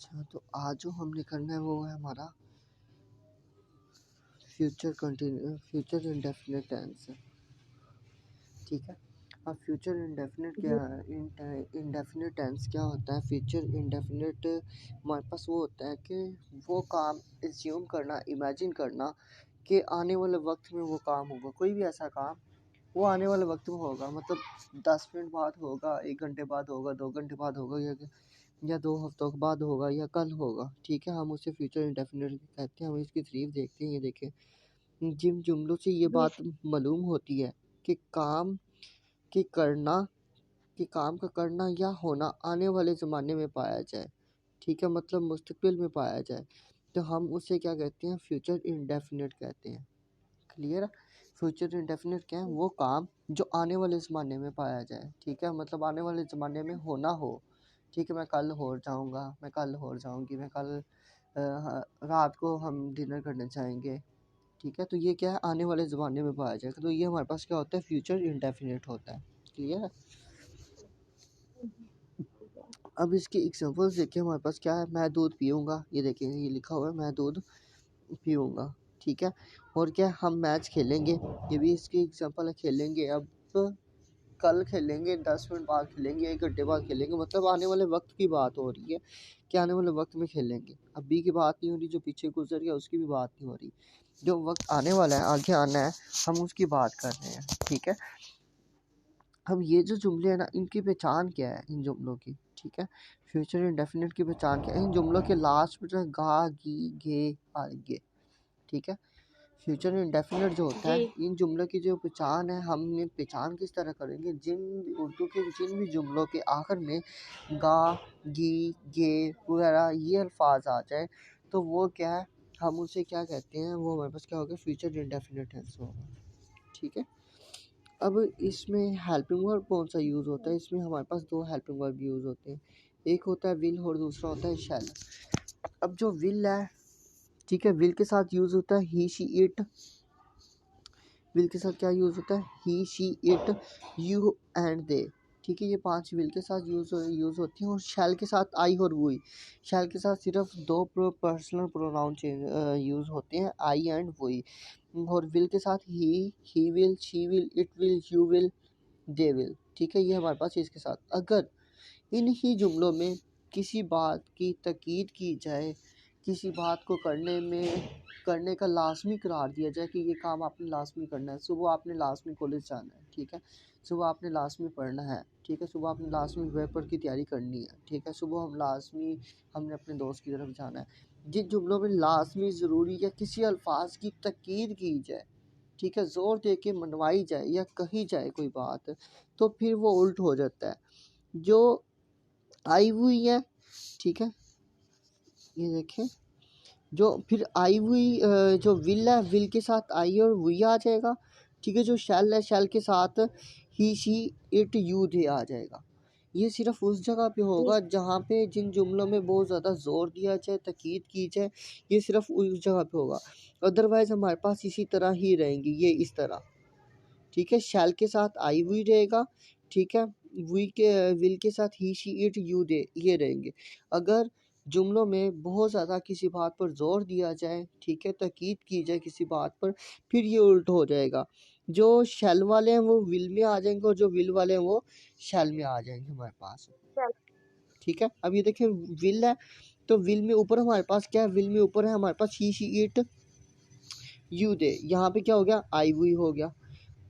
अच्छा, तो आज जो हमने करना है वो है हमारा फ्यूचर इंडेफिनिट टेंस। ठीक है। अब फ्यूचर इंडेफिनिट क्या है? इंडेफिनिट टेंस क्या होता है? फ्यूचर इंडेफिनिट हमारे पास वो होता है कि वो काम एज्यूम करना, इमेजिन करना कि आने वाले वक्त में वो काम होगा। कोई भी ऐसा काम वो आने वाले वक्त में होगा, मतलब 10 मिनट बाद होगा, 1 घंटे बाद होगा, 2 घंटे बाद होगा, या 2 हफ्तों के बाद होगा, या कल होगा। ठीक है, हम उसे फ्यूचर इंडेफिनिट कहते हैं। हम इसकी तारीफ देखते हैं। ये देखें, जिन जुमलों से ये बात मालूम होती है कि के करना कि काम का करना या होना आने वाले ज़माने में पाया जाए। ठीक है, मतलब मुस्तकबिल में पाया जाए, तो हम उसे क्या कहते हैं? फ्यूचर इंडेफिनिट कहते हैं। क्लियर है? फ्यूचर इंडेफिनिट क्या है? वो काम जो आने वाले ज़माने में पाया जाए। ठीक है, मतलब आने वाले ज़माने में होना हो। ठीक है, मैं कल हो जाऊँगा, मैं कल हो जाऊँगी, मैं कल रात को हम डिनर करने जाएंगे। ठीक है, तो ये क्या है? आने वाले ज़माने में पाया जाएगा। तो ये हमारे पास क्या होता है? फ्यूचर इंडेफिनिट होता है। क्लियर है? अब इसकी एग्जांपल्स देखिए, हमारे पास क्या है? मैं दूध पीऊँगा, ये देखिए, ये लिखा हुआ है, मैं दूध पीऊँगा। ठीक है, और क्या? हम मैच खेलेंगे, ये भी इसकी एग्जांपल है, खेलेंगे। अब कल खेलेंगे, 10 मिनट बाद खेलेंगे, 1 घंटे बाद खेलेंगे, मतलब आने वाले वक्त की बात हो रही है कि आने वाले वक्त में खेलेंगे। अभी की बात नहीं हो रही, जो पीछे गुजर गया उसकी भी बात नहीं हो रही। जो वक्त आने वाला है, आगे आना है, हम उसकी बात कर रहे हैं। ठीक है, अब ये जो जुमले हैं ना, इनकी पहचान क्या है? इन जुमलों की, ठीक है, फ्यूचर इंडेफिनिट की पहचान क्या है? इन जुमलों के लास्ट में जो है गा, गी, गे आएंगे। ठीक है, फ्यूचर इंडेफिनिट जो होता है, इन जुमलों की जो पहचान है, हम ये पहचान किस तरह करेंगे? उर्दू के जिन भी जुमलों के आखिर में गा, गी, गे वगैरह ये अल्फाज आ जाए, तो वो क्या है? हम उसे क्या कहते हैं? वो हमारे पास क्या होगा? फ्यूचर इंडेफिनिट टेंस होगा। ठीक है, अब इसमें हेल्पिंग वर्ब कौन सा यूज़ होता है? इसमें हमारे पास 2 हेल्पिंग वर्ब यूज़ होते हैं। एक होता है विल और दूसरा होता है शैल। अब जो विल है, ठीक है, विल के साथ यूज़ होता है ही, शी, इट। विल के साथ क्या यूज़ होता है? He, she, it, you and they. ठीक है, ये 5 विल के साथ यूज़ होती हैं। और शैल के साथ आई और वुई। शैल के साथ सिर्फ 2 पर्सनल प्रोनाउन यूज़ होते हैं, आई एंड वुई। और विल के साथ he will, she will, it will, you will, they will. ठीक है, ये हमारे पास इसके साथ। अगर इन ही जुमलों में किसी बात की ताकीद की जाए, किसी बात को करने का लाजमी करार दिया जाए कि ये काम आपने लाजमी करना है। सुबह आपने लाजमी कॉलेज जाना है। ठीक है, सुबह आपने लाजमी पढ़ना है। ठीक है, सुबह आपने लाजमी पेपर की तैयारी करनी है। ठीक है, सुबह हमने अपने दोस्त की तरफ जाना है। जिन जुमलों में लाजमी, ज़रूरी या किसी अल्फाज की ताकीद की जाए, ठीक है, ज़ोर दे के मनवाई जाए या कही जाए कोई बात, तो फिर वो उल्ट हो जाता है। जो आई हुई है, ठीक है, ये देखें, जो फिर आई हुई जो विल है, विल के साथ आई और वी आ जाएगा। ठीक है, जो शैल है, शैल के साथ ही, शी, इट, यू, दे आ जाएगा। ये सिर्फ उस जगह पे होगा जहाँ पे जिन जुमलों में बहुत ज़्यादा ज़ोर दिया जाए, ताकीद की जाए, ये सिर्फ उस जगह पे होगा। अदरवाइज़ हमारे पास इसी तरह ही रहेंगी, ये इस तरह। ठीक है, शैल के साथ आई हुई रहेगा। ठीक है, विल के साथ ही, शी, इट, यू, दे ये रहेंगे। अगर जुमलों में बहुत ज़्यादा किसी बात पर जोर दिया जाए, ठीक है, ताकीद की जाए किसी बात पर, फिर ये उल्ट हो जाएगा। जो शैल वाले हैं वो विल में आ जाएंगे, और जो विल वाले हैं वो शैल में आ जाएंगे हमारे पास। ठीक है, अब ये देखिए, विल है, तो विल में ऊपर हमारे पास क्या है? विल में ऊपर है हमारे पास ही, शी, इट, यू, दे। यहाँ पे क्या हो गया? आई हुई हो गया।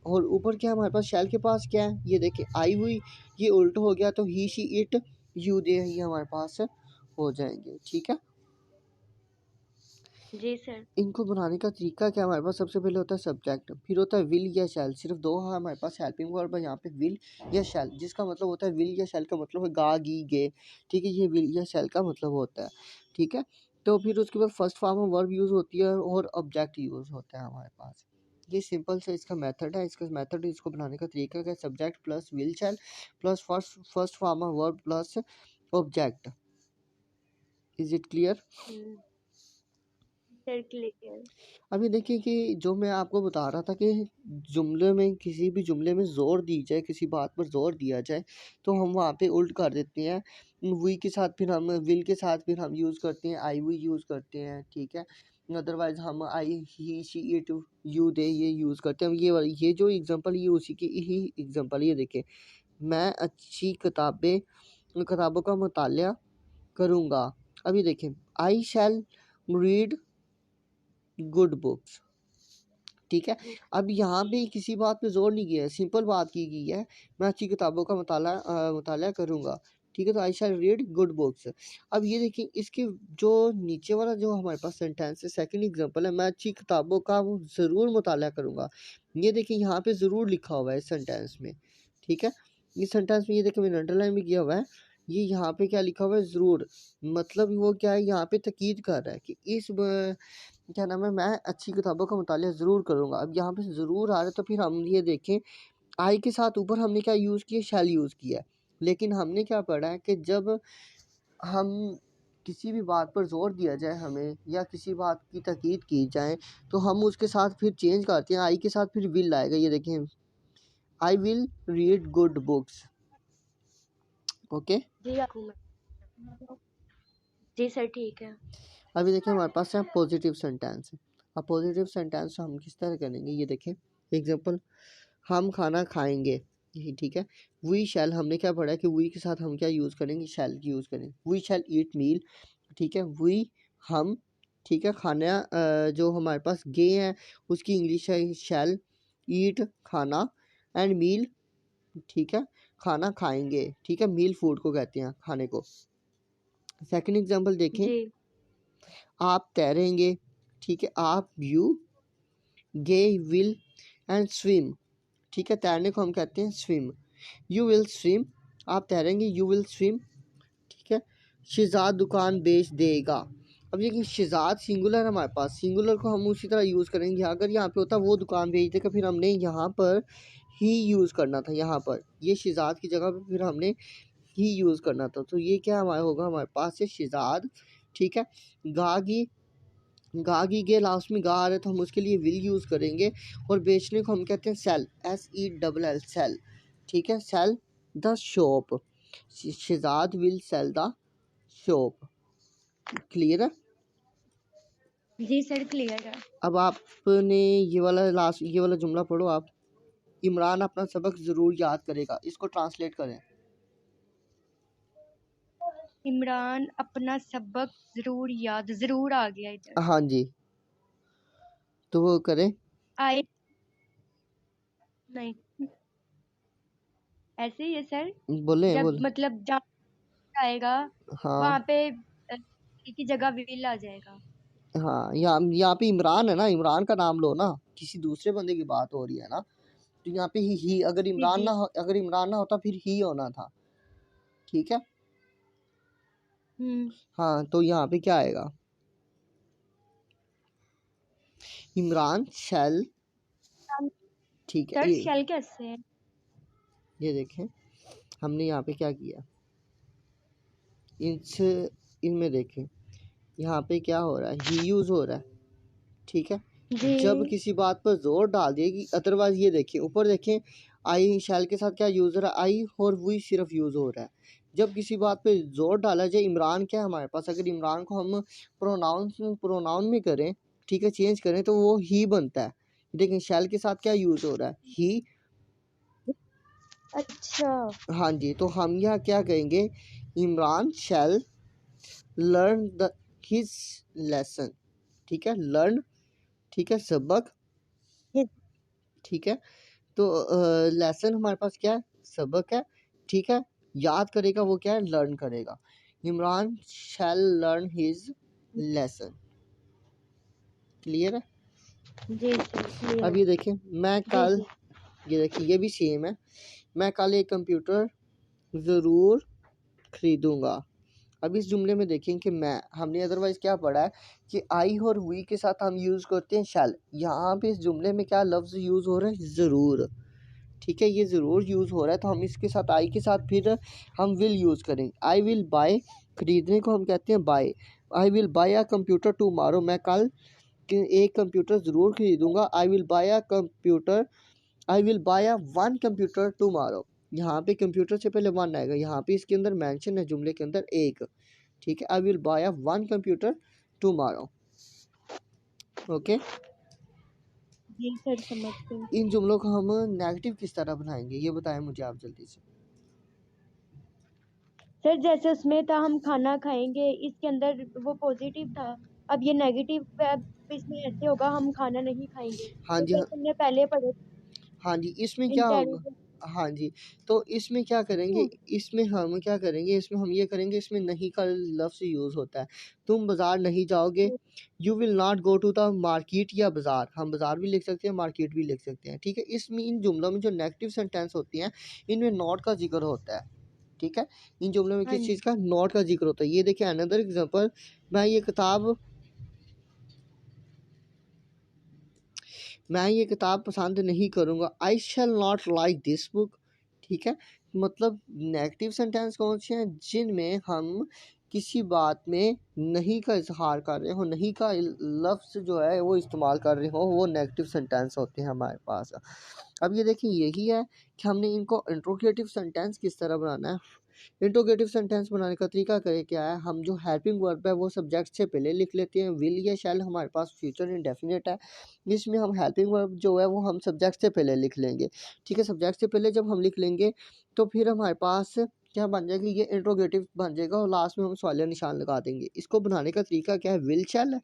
और ऊपर क्या है हमारे पास? शैल के पास क्या है? ये देखिए, आई हुई, ये उल्ट हो गया, तो ही, शी, इट, यू, दे ये हमारे पास हो जाएंगे। ठीक है, जी सर। इनको बनाने का तरीका क्या है? हमारे पास सबसे पहले होता है सब्जेक्ट, फिर होता है विल या शैल। सिर्फ 2 है हमारे पास हेल्पिंग वर्ब है यहाँ पे, विल या शैल, जिसका मतलब होता है, विल या शैल का मतलब है गा, गी, गे। ठीक है, ये विल या शैल का मतलब होता है। ठीक है, तो फिर उसके बाद फर्स्ट फॉर्म में वर्ब यूज़ होती है और ऑब्जेक्ट यूज़ होता है हमारे पास। ये सिंपल से इसका मेथड है। इसको बनाने का तरीका क्या है? Subject plus will shell plus first form of verb plus object. Is it clear? Sir clear. अभी देखिए कि जो मैं आपको बता रहा था कि जुमले में, किसी भी जुमले में ज़ोर दी जाए, किसी बात पर ज़ोर दिया जाए, तो हम वहाँ पे उल्ट कर देते हैं। वी के साथ फिर हम विल के साथ फिर हम यूज़ करते हैं, आई वी यूज़ करते हैं, ठीक है। अदरवाइज़ हम आई ही शी इट यू दे ये यूज़ करते हैं। ये जो एग्जांपल ये उसी की ही एग्जांपल, ये देखिए, मैं अच्छी किताबों का मुतालिया करूँगा। अभी देखें, आई शैल रीड गुड बुक्स, ठीक है। अब यहाँ पे किसी बात पे जोर नहीं किया है, सिंपल बात की गई है, मैं अच्छी किताबों का मुताला करूँगा, ठीक है। तो आई शैल रीड गुड बुक्स। अब ये देखिए, इसके जो नीचे वाला जो हमारे पास सेंटेंस है, सेकंड एग्जांपल है, मैं अच्छी किताबों का ज़रूर मुताला करूँगा। ये देखिए यहाँ पे ज़रूर लिखा हुआ है इस सेंटेंस में, ठीक है। इस सेंटेंस में ये देखिए मैंने अंडरलाइन भी किया हुआ है। ये यहाँ पे क्या लिखा हुआ है, ज़रूर, मतलब वो क्या है, यहाँ पे ताकीद कर रहा है कि क्या नाम है, मैं अच्छी किताबों का मुतालिया ज़रूर करूँगा। अब यहाँ पे ज़रूर आ रहा है, तो फिर हम ये देखें, आई के साथ ऊपर हमने क्या यूज़ किया, शैल यूज़ किया है। लेकिन हमने क्या पढ़ा है कि जब हम किसी भी बात पर ज़ोर दिया जाए हमें, या किसी बात की ताकीद की जाए, तो हम उसके साथ फिर चेंज करते हैं, आई के साथ फिर विल आएगा। ये देखें, I will read good books, okay. जी जी सर ठीक है। अभी देखिए हमारे पास है पॉजिटिव सेंटेंस। अब पॉजिटिव सेंटेंस हम किस तरह करेंगे, ये देखें एग्जांपल, हम खाना खाएंगे, यही ठीक है। वी शैल, हमने क्या पढ़ा है कि वी के साथ हम क्या यूज़ करेंगे, शैल की यूज़ करेंगे। वी शैल ईट मील, ठीक है। वी, हम, ठीक है। खाना जो हमारे पास गे है, उसकी इंग्लिश है शैल, ईट खाना, एंड मील, ठीक है, खाना खाएंगे, ठीक है। मील फूड को कहते हैं, खाने को। सेकंड एग्जांपल देखें, जी आप तैरेंगे, ठीक है। आप, यू, गे, विल, एंड स्विम, ठीक है। तैरने को हम कहते हैं स्विम। यू विल स्विम, आप तैरेंगे, यू विल स्विम, ठीक है। शिजाद दुकान बेच देगा। अब देखिए शिजाद सिंगुलर है हमारे पास, सिंगुलर को हम उसी तरह यूज़ करेंगे। अगर यहाँ पे होता वो दुकान बेच देगा, फिर हमने यहाँ पर ही यूज़ करना था, यहाँ पर ये शिजाद की जगह पे फिर हमने ही यूज़ करना था। तो ये क्या हमारा होगा, हमारे पास है शिजाद, ठीक है। गागी के लास्ट में गा आ रहा है, तो हम उसके लिए विल यूज़ करेंगे। और बेचने को हम कहते हैं सेल, SELL, सेल, ठीक है। Sell the shop, Shizad will sell the shop, clear है। जी सर क्लियर है। अब आपने ये वाला जुमला पढ़ो आप, इमरान अपना सबक ज़रूर याद करेगा, इसको ट्रांसलेट करें। इमरान अपना सबक ज़रूर आ गया इधर। हाँ जी, तो वो करें। आई नहीं, ऐसे ही है सर, बोले जब बोले मतलब जहाँ आएगा हाँ वहाँ पे की जगह विल आ जाएगा। हाँ, यहाँ पे इमरान है ना, इमरान का नाम लो ना, किसी दूसरे बंदे की बात हो रही है ना। तो यहाँ पे ही, अगर जी जी इमरान ना होता फिर ही होना था, ठीक है। हाँ, तो यहाँ पे क्या आएगा, इमरान शैल, ठीक है। सर शेल कैसे है? ये देखें हमने यहाँ पे क्या किया, इनमें देखें यहाँ पे क्या हो रहा है, ही यूज़ हो रहा है, ठीक है। जब जी किसी बात पर जोर डाल दिए कि अदरवाइज, ये देखें ऊपर देखें, आई शैल के साथ क्या यूज़ हो रहा है, आई और वी सिर्फ यूज़ हो रहा है। जब किसी बात पे जोर डाला जाए, इमरान क्या है हमारे पास, अगर इमरान को हम प्रोनाउन में करें, ठीक है, चेंज करें, तो वो ही बनता है। लेकिन शैल के साथ क्या यूज़ हो रहा है, ही। अच्छा हाँ जी, तो हम यहाँ क्या कहेंगे, इमरान शैल लर्न द हिज लेसन, ठीक है। लर्न, ठीक है, सबक, ठीक है। तो लेसन हमारे पास क्या है, सबक है, ठीक है। याद करेगा वो क्या है, लर्न करेगा। इमरान शैल लर्न हिज लेसन, क्लियर है। जी सर क्लियर। अब ये देखें, मैं जी कल, जी ये देखिए ये भी सेम है, मैं कल एक कंप्यूटर ज़रूर खरीदूंगा। अब इस जुमले में देखें कि मैं, हमने अदरवाइज क्या पढ़ा है कि आई और वी के साथ हम यूज़ करते हैं शैल। यहाँ पे इस जुमले में क्या लफ्ज़ यूज़ हो रहा है, ज़रूर, ठीक है। ये ज़रूर यूज़ हो रहा है, तो हम इसके साथ आई के साथ फिर हम विल यूज़ करेंगे। आई विल बाय, खरीदने को हम कहते हैं buy. I will buy a computer tomorrow, मैं कल एक कंप्यूटर ज़रूर खरीदूंगा। I will buy a one computer tomorrow. यहाँ पे कंप्यूटर से पहले वन आएगा, यहाँ पे इसके अंदर मेंशन है जुमले के अंदर एक, ठीक है। I will buy a one computer tomorrow. Okay, जी सर, समझ गई। इन जुमलों को हम नेगेटिव किस तरह बनाएंगे ये बताएं मुझे आप जल्दी से। सर जैसे उसमें था हम खाना खाएंगे, इसके अंदर वो पॉजिटिव था, अब ये नेगेटिव है, अब इसमें ऐसे होगा हम खाना नहीं खाएंगे, हाँ तो जी, जैसे हमने पहले पढ़े हाँ जी, इसमें क्या होगा, इंटेलिजेंस। हाँ जी, तो इसमें क्या करेंगे, इसमें हम क्या करेंगे, इसमें हम ये करेंगे, इसमें नहीं का लफ्ज़ यूज़ होता है। तुम बाज़ार नहीं जाओगे, you will not go to the market या बाज़ार, हम बाज़ार भी लिख सकते हैं, मार्केट भी लिख सकते हैं, ठीक है। इसमें इन जुमलों में जो नेगेटिव सेंटेंस होती हैं इनमें नॉट का जिक्र होता है, ठीक है। इन जुमलों में हाँ किस जी। चीज़ का, नॉट का जिक्र होता है। ये देखिए अनदर एग्जांपल, मैं ये किताब पसंद नहीं करूँगा। I shall not like this book, ठीक है। मतलब नेगेटिव सेंटेंस कौन से हैं, जिनमें हम किसी बात में नहीं का इजहार कर रहे हो, नहीं का लफ्ज़ जो है वो इस्तेमाल कर रहे हो, वो नेगेटिव सेंटेंस होते हैं हमारे पास। अब ये देखिए यही है कि हमने इनको इंट्रोगेटिव सेंटेंस किस तरह बनाना है। इंट्रोगेटिव सेंटेंस बनाने का तरीका करे क्या है, हम जो हेल्पिंग वर्ब है वो सब्जेक्ट से पहले लिख लेते हैं। विल या शैल हमारे पास फ्यूचर इंडेफिनिट है, इसमें हम हेल्पिंग वर्ब जो है वो हम सब्जेक्ट से पहले लिख लेंगे, ठीक है। सब्जेक्ट से पहले जब हम लिख लेंगे तो फिर हमारे पास क्या बन जाएगा, ये इंट्रोगेटिव बन जाएगा और लास्ट में हम सवालिया निशान लगा देंगे। इसको बनाने का तरीका क्या है, will shell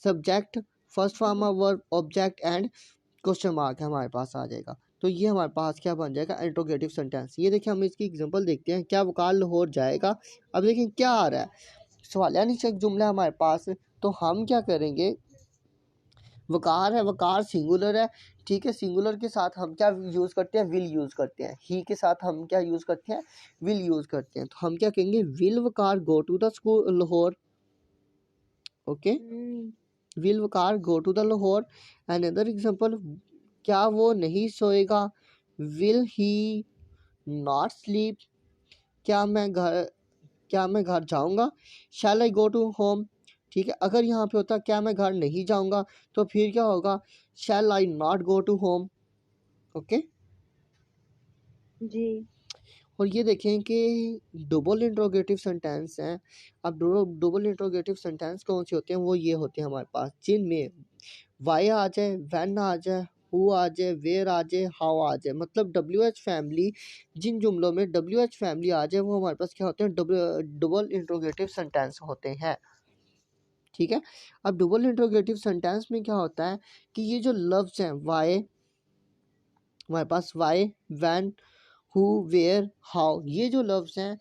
subject first form of verb object and question mark हमारे पास आ जाएगा। तो ये हमारे पास क्या बन जाएगा, इंट्रोगेटिव सेंटेंस। ये देखिए हम इसकी एग्जांपल देखते हैं, क्या वकार लाहौर जाएगा। अब देखिए क्या आ रहा है, सवालिया निशान जुमला हमारे पास, तो हम क्या करेंगे, वकार है, वकार सिंगुलर है, ठीक है। सिंगुलर के साथ हम क्या यूज़ करते हैं, विल यूज़ करते हैं। ही के साथ हम क्या यूज़ करते हैं, विल यूज़ करते हैं। तो हम क्या कहेंगे, will Waqar go to the school Lahore, okay. Will Waqar go to the Lahore. Another example, क्या वो नहीं सोएगा, विल ही नॉट स्लीप। क्या मैं घर जाऊंगा, शैल आई गो टू होम, ठीक है। अगर यहाँ पे होता क्या मैं घर नहीं जाऊंगा, तो फिर क्या होगा, shall I not go to home, okay. जी। और ये देखें कि डबल इंट्रोगेटिव सेंटेंस हैं। अब डबल इंट्रोगेटिव सेंटेंस कौन से होते हैं, वो ये होते हैं हमारे पास, जिनमें वाई आ जाए, व्हेन आ जाए, हु आ जाए, वेयर आ जाए, हाउ आ जाए। मतलब WH फैमिली, जिन जुमलों में WH फैमिली आ जाए वो हमारे पास क्या होते हैं, डबल इंट्रोगेटिव सेंटेंस होते हैं, ठीक है। अब डबल इंट्रोगेटिव सेंटेंस में क्या होता है कि ये जो लफ्ज़ हैं, वाई, हमारे पास why, when, who, where, how, ये जो लफ्ज़ हैं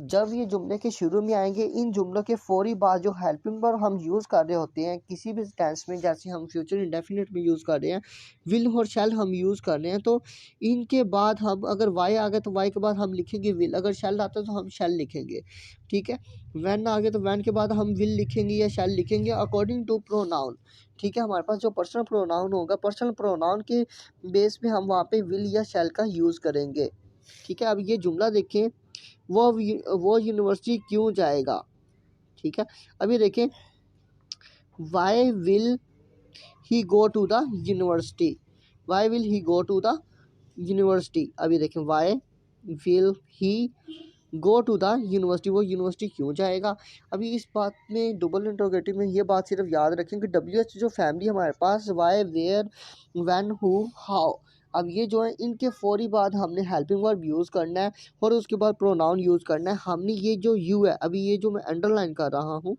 जब ये जुमले के शुरू में आएंगे, इन जुमलों के फौरी बाद जो हेल्पिंग वर्ब हम यूज़ कर रहे होते हैं किसी भी टेंस में, जैसे हम फ्यूचर इंडेफिनिट में यूज़ कर रहे हैं, विल और शैल हम यूज़ कर रहे हैं, तो इनके बाद हम अगर वाई आ गए तो वाई के बाद हम लिखेंगे विल, अगर शैल आता है तो हम शैल लिखेंगे, ठीक है। वैन आ गए तो वैन के बाद हम विल लिखेंगे या शैल लिखेंगे अकॉर्डिंग टू प्रोनाउन, ठीक है। हमारे पास जो पर्सनल प्रोनाउन होगा, पर्सनल प्रोनाउन के बेस पे हम वहाँ पे विल या शैल का यूज़ करेंगे, ठीक है। अब ये जुमला देखें, वो यूनिवर्सिटी क्यों जाएगा, ठीक है। अब ये देखें, why will he go to the university, why will he go to the university. अब ये देखें, why will he go to the university, वो यूनिवर्सिटी क्यों जाएगा। अभी इस बात में डबल इंट्रोगेटिव में ये बात सिर्फ याद रखें कि WH जो फैमिली हमारे पास, why, where, when, who, how, अब ये जो है इनके फौरी बाद हमने हेल्पिंग वर्ब यूज़ करना है और उसके बाद प्रोनाउन यूज़ करना है। हमने ये जो यू है, अभी ये जो मैं अंडरलाइन कर रहा हूँ,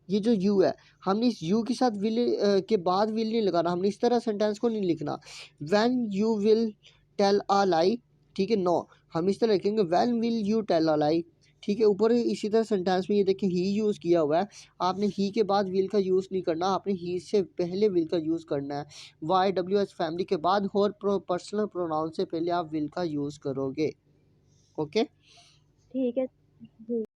ये जो यू है, हमने इस यू के साथ विल के बाद विल नहीं लगाना, हमने इस तरह सेंटेंस को नहीं लिखना, when you will tell a lie, ठीक है। नो, हम इस तरह लिखेंगे, when will you tell a lie, ठीक है। ऊपर इसी तरह सेंटेंस में ये देखें ही यूज़ किया हुआ है, आपने ही के बाद विल का यूज़ नहीं करना, आपने ही से पहले विल का यूज़ करना है। YWH फैमिली के बाद और पर्सनल प्रोनाउन से पहले आप विल का यूज़ करोगे, ओके। ठीक है जी।